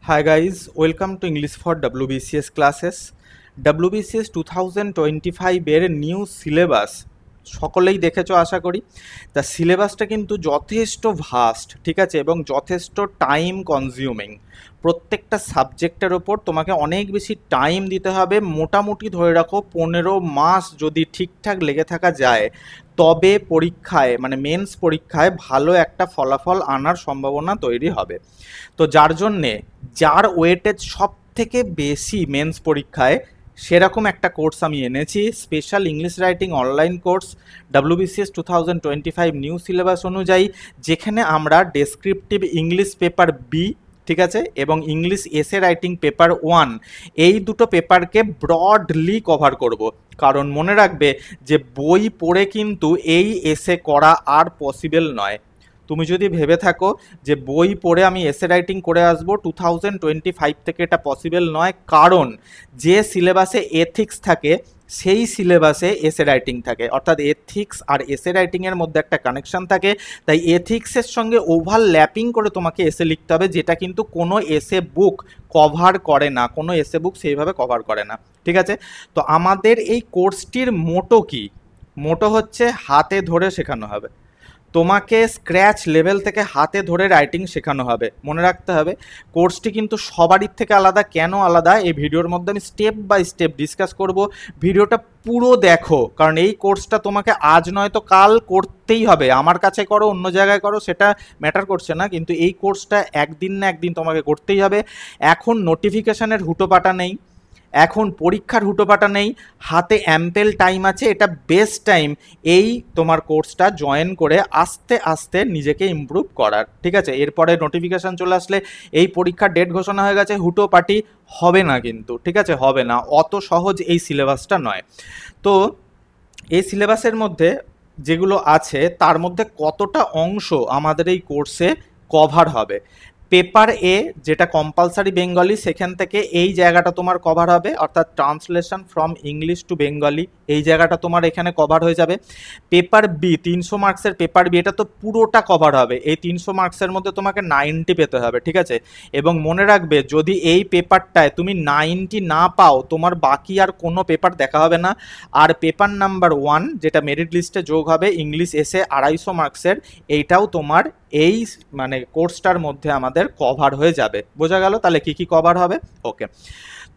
Hi guys, welcome to English for WBCS classes. WBCS 2025 এর new syllabus সকলেই দেখেছো আশা করি। তা সিলেবাসটা কিন্তু যথেষ্ট ভাস্ট, ঠিক আছে, এবং যথেষ্ট টাইম কনজিউমিং। প্রত্যেকটা সাবজেক্টের ওপর তোমাকে অনেক বেশি টাইম দিতে হবে। মোটামুটি ধরে রাখো 15 মাস যদি ঠিকঠাক লেগে থাকা যায়, তবে পরীক্ষায় মানে মেন্স পরীক্ষায় ভালো একটা ফলাফল আনার সম্ভাবনা তৈরি হবে। তো যার জন্যে যার ওয়েটেজ সব থেকে বেশি মেন্স পরীক্ষায়, সেরকম একটা কোর্স আমি এনেছি, special English writing online course WBCS 2025 new syllabus অনুযায়ী, যেখানে আমরা ডেসক্রিপটিভ ইংলিশ পেপার বি, ঠিক আছে, এবং ইংলিশ এসে রাইটিং পেপার 1, এই দুটো পেপারকে ব্রডলি কভার করব। কারণ মনে রাখবে যে বই পড়ে কিন্তু এই এসে করা আর পসিবল নয়। তুমি যদি ভেবে থাকো যে বই পড়ে আমি এসে রাইটিং করে আসবো 2025 থেকে, এটা পসিবল নয়। কারণ যে সিলেবাসে এথিক্স থাকে সেই সিলেবাসে এসে রাইটিং থাকে, অর্থাৎ এথিক্স আর এসে রাইটিংয়ের মধ্যে একটা কানেকশন থাকে। তাই এথিক্সের সঙ্গে ওভারল্যাপিং করে তোমাকে এসে লিখতে হবে, যেটা কিন্তু কোনো এসে বুক কভার করে না, কোনো এসে বুক সেইভাবে কভার করে না, ঠিক আছে। তো আমাদের এই কোর্সটির মোটো কি? মোটো হচ্ছে হাতে ধরে শেখানো হবে তোমাকে, স্ক্র্যাচ লেভেল থেকে হাতে ধরে রাইটিং শেখানো হবে। মনে রাখতে হবে কোর্সটি কিন্তু সবারই থেকে আলাদা। কেন আলাদা, এই ভিডিওর মধ্যে আমি স্টেপ বাই স্টেপ ডিসকাস করব। ভিডিওটা পুরো দেখো, কারণ এই কোর্সটা তোমাকে আজ নয় তো কাল করতেই হবে। আমার কাছে করো, অন্য জায়গায় করো, সেটা ম্যাটার করছে না, কিন্তু এই কোর্সটা একদিন না একদিন তোমাকে করতেই হবে। এখন নোটিফিকেশানের হুটোপাটা নেই, এখন পরীক্ষার হুটোপাটা নেই, হাতে অ্যাম্পেল টাইম আছে। এটা বেস্ট টাইম এই তোমার কোর্সটা জয়েন করে আস্তে আস্তে নিজেকে ইমপ্রুভ করার, ঠিক আছে। এরপরে নোটিফিকেশান চলে আসলে এই পরীক্ষার ডেট ঘোষণা হয়ে গেছে, হুটোপাটি হবে না কিন্তু, ঠিক আছে, হবে না। অত সহজ এই সিলেবাসটা নয়। তো এই সিলেবাসের মধ্যে যেগুলো আছে তার মধ্যে কতটা অংশ আমাদের এই কোর্সে কভার হবে। পেপার এ যেটা কম্পালসারি বেঙ্গলি, সেখান থেকে এই জায়গাটা তোমার কভার হবে, অর্থাৎ translation from English to Bengali, এই জায়গাটা তোমার এখানে কভার হয়ে যাবে। পেপার বি 300 মার্কসের পেপার বি, এটা তো পুরোটা কভার হবে। এই 300 মার্কসের মধ্যে তোমাকে 90 পেতে হবে, ঠিক আছে। এবং মনে রাখবে যদি এই পেপারটায় তুমি 90 না পাও, তোমার বাকি আর কোনো পেপার দেখা হবে না। আর পেপার নাম্বার 1 যেটা মেরিট লিস্টে যোগ হবে, ইংলিশ এসে 250 মার্কসের, এইটাও তোমার এই মানে কোর্সটার মধ্যে আমাদের কভার হয়ে যাবে। বোঝা গেল তাহলে কি কি কভার হবে? ওকে।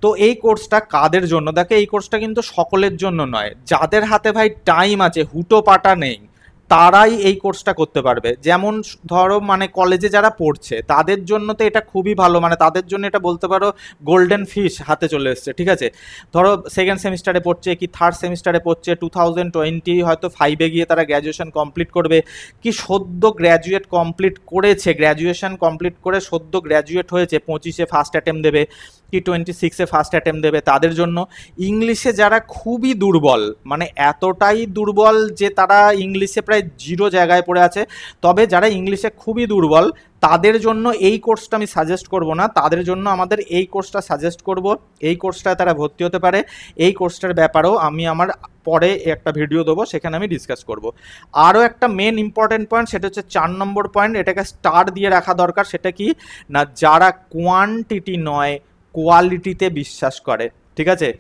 তো এই কোর্সটা কাদের জন্য? দেখো, এই কোর্সটা কিন্তু সকলের জন্য নয়। যাদের হাতে ভাই টাইম আছে, হুটো পাটা নেই, তারাই এই কোর্সটা করতে পারবে। যেমন ধরো মানে কলেজে যারা পড়ছে তাদের জন্য তো এটা খুবই ভালো, মানে তাদের জন্য এটা বলতে পারো গোল্ডেন ফিশ হাতে চলে এসছে, ঠিক আছে। ধরো সেকেন্ড সেমিস্টারে পড়ছে কি থার্ড সেমিস্টারে পড়ছে, 2020 হয়তো 5-এ গিয়ে তারা গ্র্যাজুয়েশন কমপ্লিট করবে, কি সদ্য গ্র্যাজুয়েট কমপ্লিট করেছে, গ্র্যাজুয়েশন কমপ্লিট করে সদ্য গ্র্যাজুয়েট হয়েছে, 25-এ ফার্স্ট অ্যাটেম্প দেবে কি 26-এ ফার্স্ট অ্যাটেম্প দেবে, তাদের জন্য। ইংলিশে যারা খুবই দুর্বল, মানে এতটাই দুর্বল যে তারা ইংলিশে প্রায় 0 জায়গায় পড়ে আছে, তবে যারা ইংলিশে খুবই দুর্বল তাদের জন্য এই কোর্সটা আমি সাজেস্ট করব না, তাদের জন্য আমাদের এই কোর্সটা সাজেস্ট করব। এই কোর্সটায় তারা ভর্তি হতে পারে। এই কোর্সটার ব্যাপারেও আমি আমার পরে একটা ভিডিও দেবো, সেখানে আমি ডিসকাস করব। আরও একটা মেন ইম্পর্টেন্ট পয়েন্ট, সেটা হচ্ছে 4 নম্বর পয়েন্ট, এটাকে স্টার দিয়ে রাখা দরকার। সেটা কি না, যারা কোয়ান্টিটি নয় কোয়ালিটিতে বিশ্বাস করে, ঠিক আছে।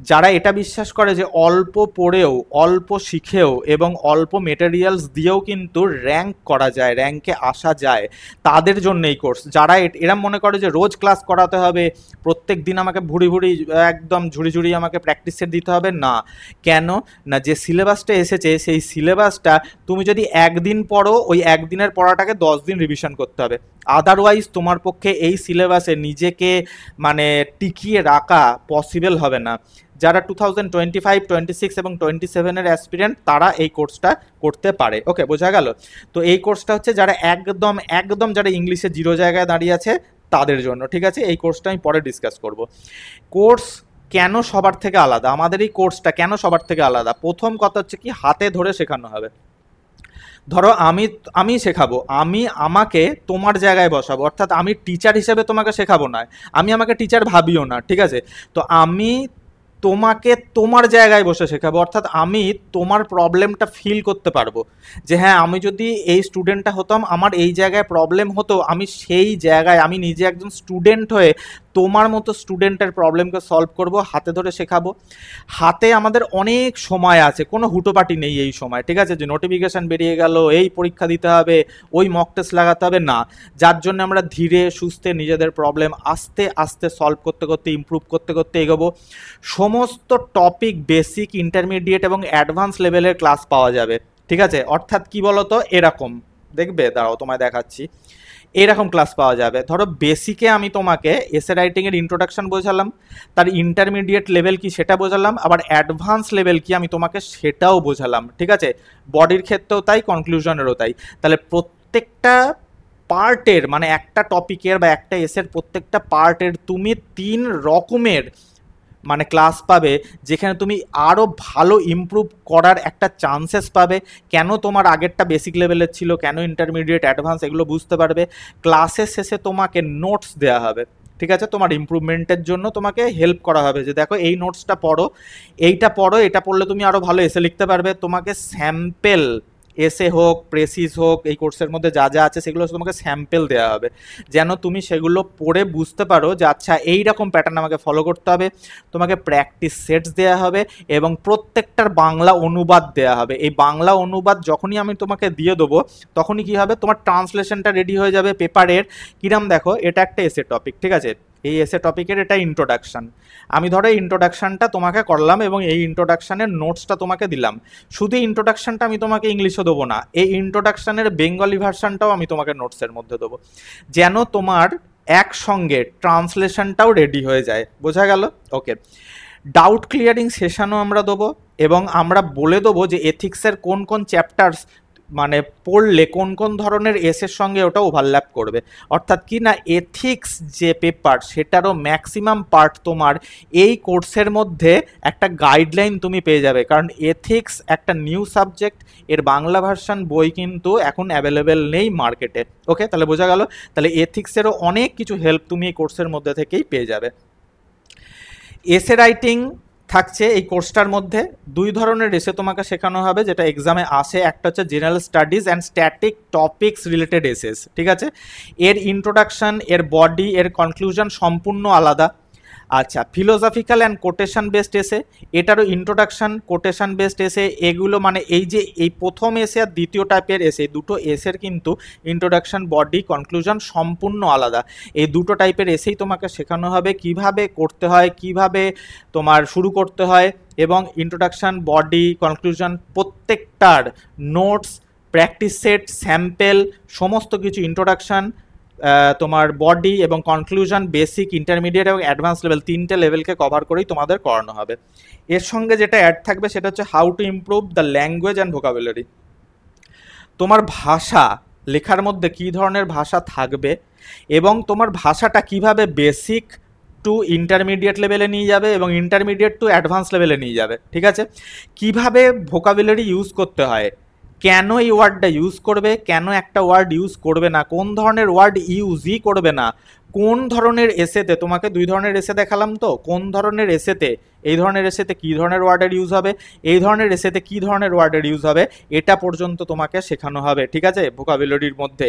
যারা এটা বিশ্বাস করে যে অল্প পড়েও, অল্প শিখেও এবং অল্প মেটেরিয়ালস দিয়েও কিন্তু র্যাঙ্ক করা যায়, র্যাঙ্কে আসা যায়, তাদের জন্য এই কোর্স। যারা এরা মনে করে যে রোজ ক্লাস করাতে হবে, প্রত্যেক দিন আমাকে ভুড়ি ভুড়ি একদম ঝুড়ি ঝুড়ি আমাকে প্র্যাকটিস সেট দিতে হবে, না। কেন না, যে সিলেবাসটা এসেছে সেই সিলেবাসটা তুমি যদি একদিন পড়ো, ওই একদিনের পড়াটাকে 10 দিন রিভিশন করতে হবে। আদারওয়াইজ তোমার পক্ষে এই সিলেবাসে নিজেকে মানে টিকিয়ে রাখা পসিবল হবে না। যারা 2025, 26 এবং 27-এর অ্যাসপিরেন্ট, তারা এই কোর্সটা করতে পারে। ওকে, বোঝা গেল। তো এই কোর্সটা হচ্ছে যারা একদম একদম যারা ইংলিশে 0 জায়গায় দাঁড়িয়ে আছে তাদের জন্য, ঠিক আছে। এই কোর্সটা আমি পরে ডিসকাস করব। কোর্স কেন সবার থেকে আলাদা, আমাদের এই কোর্সটা কেন সবার থেকে আলাদা? প্রথম কথা হচ্ছে কি, হাতে ধরে শেখানো হবে। ধরো আমি শেখাবো, আমাকে তোমার জায়গায় বসাবো, অর্থাৎ আমি টিচার হিসেবে তোমাকে শেখাবো না, আমি আমাকে টিচার ভাবিও না, ঠিক আছে। তো আমি তোমাকে তোমার জায়গায় বসে শেখাবো, অর্থাৎ আমি তোমার প্রবলেমটা ফিল করতে পারবো যে হ্যাঁ আমি যদি এই স্টুডেন্টটা হতাম, আমার এই জায়গায় প্রবলেম হতো, আমি সেই জায়গায় আমি নিজে একজন স্টুডেন্ট হয়ে তোমার মতো স্টুডেন্টের প্রবলেমকে সলভ করব, হাতে ধরে শেখাবো। হাতে আমাদের অনেক সময় আছে, কোনো হুটোপাটি নেই এই সময়, ঠিক আছে, যে নোটিফিকেশান বেরিয়ে গেল, এই পরীক্ষা দিতে হবে, ওই মক টেস্ট লাগাতে হবে, না। যার জন্য আমরা ধীরে সুস্থে নিজেদের প্রবলেম আস্তে আস্তে সলভ করতে করতে, ইমপ্রুভ করতে করতে এগোবো। সমস্ত টপিক বেসিক, ইন্টারমিডিয়েট এবং অ্যাডভান্স লেভেলের ক্লাস পাওয়া যাবে, ঠিক আছে। অর্থাৎ কি বলতো, এরকম দেখবে, দাঁড়াও তোমায় দেখাচ্ছি, এরকম ক্লাস পাওয়া যাবে। ধরো বেসিকে আমি তোমাকে এসে রাইটিংয়ের ইন্ট্রোডাকশন বোঝালাম, তার ইন্টারমিডিয়েট লেভেল কি সেটা বোঝালাম, আবার অ্যাডভান্স লেভেল কি আমি তোমাকে সেটাও বোঝালাম, ঠিক আছে। বডির ক্ষেত্রেও তাই, কনক্লুশনেরও তাই। তাহলে প্রত্যেকটা পার্টের, মানে একটা টপিকের বা একটা এসের প্রত্যেকটা পার্টের তুমি 3 রকমের মানে ক্লাস পাবে, যেখানে তুমি আরও ভালো ইমপ্রুভ করার একটা চান্সেস পাবে। কেন তোমার আগেরটা বেসিক লেভেলের ছিল, কেন ইন্টারমিডিয়েট, অ্যাডভান্স, এগুলো বুঝতে পারবে। ক্লাসের শেষে তোমাকে নোটস দেওয়া হবে, ঠিক আছে, তোমার ইমপ্রুভমেন্টের জন্য তোমাকে হেল্প করা হবে, যে দেখো এই নোটসটা পড়ো, এইটা পড়ো, এটা পড়লে তুমি আরও ভালো এসে লিখতে পারবে। তোমাকে স্যাম্পেল এসে হোক, প্রেসিস হোক, এই কোর্সের মধ্যে যা যা আছে সেগুলো তোমাকে স্যাম্পেল দেওয়া হবে, যেন তুমি সেগুলো পড়ে বুঝতে পারো যে আচ্ছা এইরকম প্যাটার্ন আমাকে ফলো করতে হবে। তোমাকে প্র্যাকটিস সেটস দেওয়া হবে এবং প্রত্যেকটার বাংলা অনুবাদ দেওয়া হবে। এই বাংলা অনুবাদ যখনই আমি তোমাকে দিয়ে দেবো, তখনই কী হবে, তোমার ট্রান্সলেশনটা রেডি হয়ে যাবে পেপারের। কিরাম দেখো, এটা একটা এসে টপিক, ঠিক আছে, এই এসে টপিকের এটা ইন্ট্রোডাকশান। আমি ধরো ইন্ট্রোডাকশানটা তোমাকে করলাম এবং এই ইন্ট্রোডাকশানের নোটসটা তোমাকে দিলাম। শুধু ইন্ট্রোডাকশানটা আমি তোমাকে ইংলিশে দেবো না, এই ইন্ট্রোডাকশানের বেঙ্গলি ভার্সানটাও আমি তোমাকে নোটসের মধ্যে দেবো, যেন তোমার একসঙ্গে ট্রান্সলেশনটাও রেডি হয়ে যায়। বোঝা গেল? ওকে। ডাউট ক্লিয়ারিং সেশনও আমরা দেবো এবং আমরা বলে দেবো যে এথিক্সের কোন কোন চ্যাপ্টার্স মানে পড়লে কোন কোন ধরনের এসের সঙ্গে ওটা ওভারল্যাপ করবে। অর্থাৎ কি না, এথিক্স যে পেপার সেটারও ম্যাক্সিমাম পার্ট তোমার এই কোর্সের মধ্যে একটা গাইডলাইন তুমি পেয়ে যাবে, কারণ এথিক্স একটা নিউ সাবজেক্ট, এর বাংলা ভার্সান বই কিন্তু এখন অ্যাভেলেবেল নেই মার্কেটে। ওকে, তাহলে বোঝা গেল, তাহলে এথিক্সেরও অনেক কিছু হেল্প তুমি এই কোর্সের মধ্যে থেকেই পেয়ে যাবে। এসে রাইটিং থাকছে এই কোর্সটার মধ্যে। 2 ধরনের এসে তোমাকে শেখানো হবে, যেটা এক্সামে আসে। একটা হচ্ছে general studies and static topics related essays, ঠিক আছে। এর ইন্ট্রোডাকশান, এর বডি, এর কনক্লুশন সম্পূর্ণ আলাদা। আচ্ছা, ফিলোসফিক্যাল অ্যান্ড কোটেশন বেসড এসে, এটারও ইন্ট্রোডাকশান, কোটেশন বেসড এসে, এগুলো মানে এই যে এই প্রথম এসে আর দ্বিতীয় টাইপের এসে, দুটো এসের কিন্তু ইন্ট্রোডাকশান, বডি, কনক্লুশন সম্পূর্ণ আলাদা। এই দুটো টাইপের এসেই তোমাকে শেখানো হবে কিভাবে করতে হয়, কিভাবে তোমার শুরু করতে হয়, এবং ইন্ট্রোডাকশান, বডি, কনক্লুশন প্রত্যেকটার নোটস, প্র্যাকটিস সেট, স্যাম্পেল, সমস্ত কিছু ইন্ট্রোডাকশান, তোমার বডি এবং কনক্লুশন, বেসিক, ইন্টারমিডিয়েট এবং অ্যাডভান্স লেভেল, 3টে লেভেলকে কভার করেই তোমাদের করানো হবে। এর সঙ্গে যেটা অ্যাড থাকবে সেটা হচ্ছে how to improve the language and vocabulary. তোমার ভাষা লেখার মধ্যে কী ধরনের ভাষা থাকবে এবং তোমার ভাষাটা কিভাবে বেসিক টু ইন্টারমিডিয়েট লেভেলে নিয়ে যাবে এবং ইন্টারমিডিয়েট টু অ্যাডভান্স লেভেলে নিয়ে যাবে, ঠিক আছে। কিভাবে ভোকাবুলারি ইউজ করতে হয়, কেন এই ওয়ার্ডটা ইউজ করবে, কেন একটা ওয়ার্ড ইউজ করবে না, কোন ধরনের ওয়ার্ড ইউজই করবে না, কোন ধরনের এসেতে, তোমাকে 2 ধরনের এসে দেখালাম তো, কোন ধরনের এসেতে, এই ধরনের এসেতে কী ধরনের ওয়ার্ডের ইউজ হবে, এই ধরনের এসেতে কী ধরনের ওয়ার্ডের ইউজ হবে, এটা পর্যন্ত তোমাকে শেখানো হবে, ঠিক আছে, ভোকাবুলারির মধ্যে।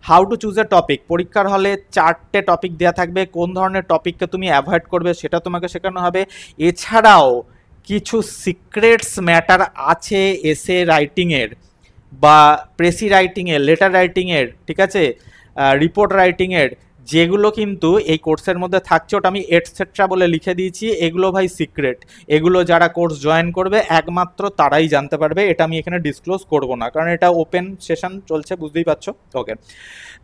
How to choose a topic, পরীক্ষার হলে 4টে টপিক দেওয়া থাকবে, কোন ধরনের টপিককে তুমি অ্যাভয়েড করবে সেটা তোমাকে শেখানো হবে। এছাড়াও কিছু সিক্রেটস ম্যাটার আছে এসে রাইটিংয়ের বা প্রেসি রাইটিংয়ের, লেটার রাইটিংয়ের, ঠিক আছে, রিপোর্ট রাইটিংয়ের, যেগুলো কিন্তু এই কোর্সের মধ্যে থাকছে। ওটা আমি এটসেট্রা বলে লিখে দিয়েছি, এগুলো ভাই সিক্রেট, এগুলো যারা কোর্স জয়েন করবে একমাত্র তারাই জানতে পারবে, এটা আমি এখানে ডিসক্লোজ করব না, কারণ এটা ওপেন সেশন চলছে, বুঝতেই পারছো। ওকে,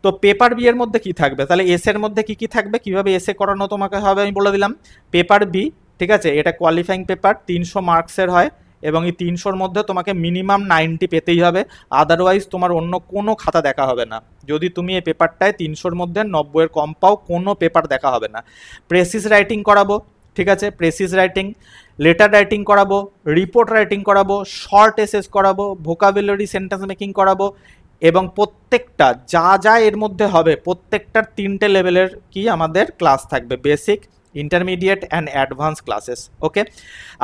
তো পেপার বি এর মধ্যে কি থাকবে, তাহলে এস এর মধ্যে কি কি থাকবে, কিভাবে এসে করানো তোমাকে হবে আমি বলে দিলাম। পেপার বি, ঠিক আছে, এটা কোয়ালিফাইং পেপার, 300 মার্কসের হয় এবং এই 300-র মধ্যে তোমাকে মিনিমাম 90 পেতেই হবে, আদারওয়াইজ তোমার অন্য কোনো খাতা দেখা হবে না। যদি তুমি এই পেপারটায় 300-র মধ্যে 90-এর কম পাও, কোনো পেপার দেখা হবে না। প্রেসিস রাইটিং করাবো, ঠিক আছে, প্রেসিস রাইটিং, লেটার রাইটিং করাবো, রিপোর্ট রাইটিং করাবো, শর্ট এসেস করাবো, ভোকাবুলারি, সেন্টেন্স মেকিং করাবো, এবং প্রত্যেকটা যা যা এর মধ্যে হবে প্রত্যেকটার 3টে লেভেলের কি আমাদের ক্লাস থাকবে, basic, intermediate and advance classes. Okay,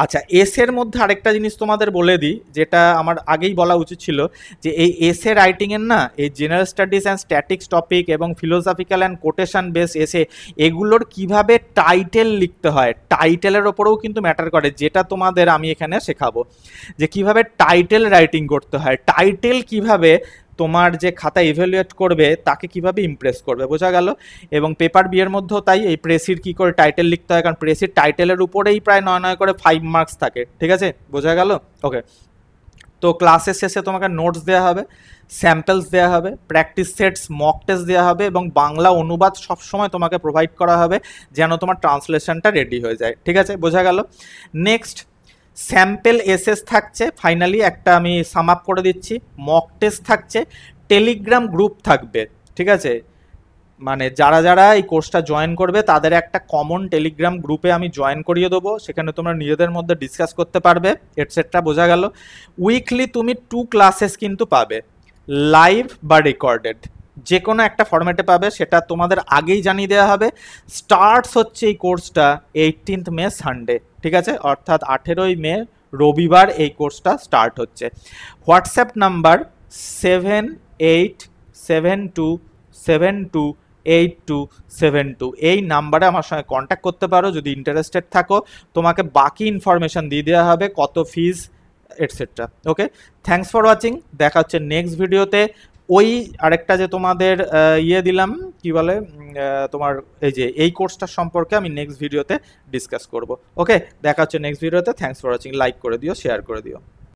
আচ্ছা এসের মধ্যে আরেকটা জিনিস তোমাদের বলে দিই, যেটা আমার আগেই বলা উচিত ছিল, যে এই এসে রাইটিংয়ের না, এই general studies and statics topic এবং ফিলোসফিক্যাল অ্যান্ড কোটেশন বেস এসে, এগুলোর কিভাবে টাইটেল লিখতে হয়, টাইটেলের ওপরেও কিন্তু ম্যাটার করে, যেটা তোমাদের আমি এখানে শেখাবো, যে কিভাবে টাইটেল রাইটিং করতে হয়, টাইটেল কিভাবে তোমার যে খাতা ইভ্যালুয়েট করবে তাকে কিভাবে ইমপ্রেস করবে, বোঝা গেল। এবং পেপার বি এর মধ্যেও তাই, এই প্রেসির কি করে টাইটেল লিখতে হয়, কারণ প্রেসির টাইটেলের উপরেই প্রায় 9 করে 5 মার্কস থাকে, ঠিক আছে, বোঝা গেল। ওকে, তো ক্লাসের শেষে তোমাকে নোটস দেওয়া হবে, স্যাম্পলস দেওয়া হবে, প্র্যাকটিস সেটস, মক টেস্ট দেওয়া হবে, এবং বাংলা অনুবাদ সবসময় তোমাকে প্রোভাইড করা হবে যেন তোমার ট্রান্সলেশনটা রেডি হয়ে যায়, ঠিক আছে, বোঝা গেল। নেক্সট স্যাম্পল এসএস থাকছে, ফাইনালি একটা আমি সাম আপ করে দিচ্ছি, মক টেস্ট থাকছে, টেলিগ্রাম গ্রুপ থাকবে, ঠিক আছে, মানে যারা যারা এই কোর্সটা জয়েন করবে তাদের একটা কমন টেলিগ্রাম গ্রুপে আমি জয়েন করিয়ে দেবো, সেখানে তোমরা নিজেদের মধ্যে ডিসকাস করতে পারবে এটসেট্রা, বোঝা গেল। উইকলি তুমি 2 ক্লাসেস কিন্তু পাবে, লাইভ বা রেকর্ডেড, যে কোনো একটা ফরম্যাটে পাবে, সেটা তোমাদের আগেই জানিয়ে দেওয়া হবে। স্টার্টস হচ্ছে এই কোর্সটা 18 মে সানডে, ঠিক আছে, অর্থাৎ 18ই মে রবিবার এই কোর্সটা স্টার্ট হচ্ছে। হোয়াটসঅ্যাপ নাম্বার 7872728272, এই নাম্বারে আমার সঙ্গে কন্ট্যাক্ট করতে পারো যদি ইন্টারেস্টেড থাকো। তোমাকে বাকি ইনফরমেশান দিয়ে দেওয়া হবে, কত fees etcetera. Okay, thanks for watching, দেখা হচ্ছে নেক্সট ভিডিওতে। ওই আরেকটা যে তোমাদের ইয়ে দিলাম, কি বলে, তোমার এই যে এই কোর্সটা সম্পর্কে আমি নেক্সট ভিডিওতে ডিসকাস করব। ওকে, দেখা হচ্ছে নেক্সট ভিডিওতে। থ্যাংকস ফর ওয়াচিং, লাইক করে দিও, শেয়ার করে দিও।